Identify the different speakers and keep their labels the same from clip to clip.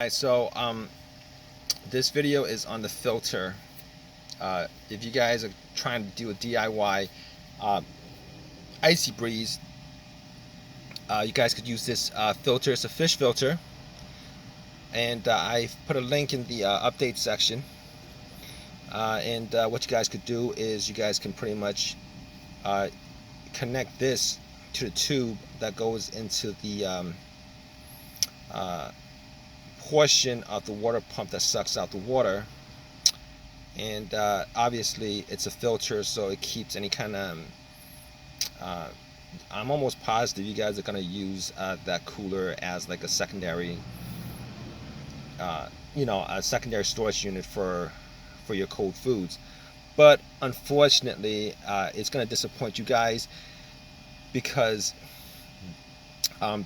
Speaker 1: Alright, so this video is on the filter. If you guys are trying to do a DIY IcyBreeze, you guys could use this filter. It's a fish filter, and I put a link in the update section. And what you guys could do is you guys can pretty much connect this to the tube that goes into the portion of the water pump that sucks out the water. And obviously it's a filter, so it keeps any kind of I'm almost positive you guys are going to use that cooler as like a secondary a secondary storage unit for your cold foods. But unfortunately it's going to disappoint you guys because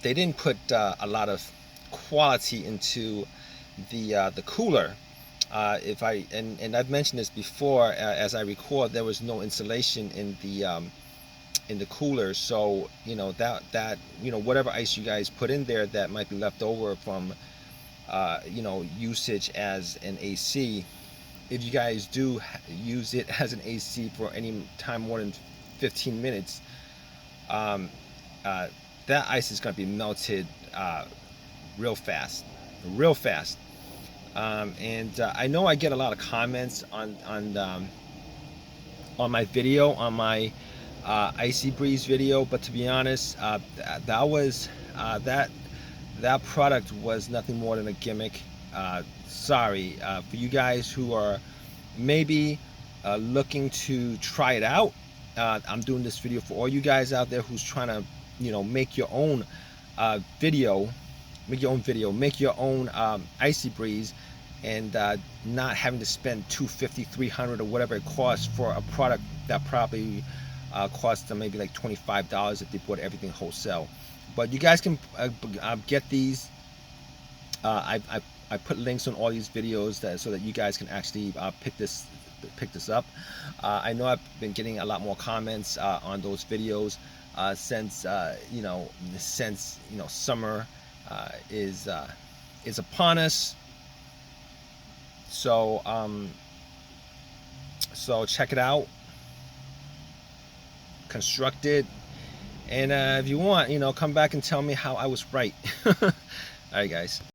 Speaker 1: they didn't put a lot of quality into the cooler. If I and I've mentioned this before, as I record, there was no insulation in the cooler, so that whatever ice you guys put in there that might be left over from usage as an AC, if you guys do use it as an AC for any time more than 15 minutes, that ice is going to be melted real fast. And I know I get a lot of comments on my video, on my IcyBreeze video, but to be honest, that product was nothing more than a gimmick. Sorry for you guys who are maybe looking to try it out. I'm doing this video for all you guys out there who's trying to make your own video, make your own IcyBreeze, and not having to spend $250, $300, or whatever it costs for a product that probably costs them maybe like $25 if they bought everything wholesale. But you guys can get these. I put links on all these videos so that you guys can actually pick this up. I know I've been getting a lot more comments on those videos since summer is upon us. So check it out, construct it, and if you want, come back and tell me how I was right. All right, guys.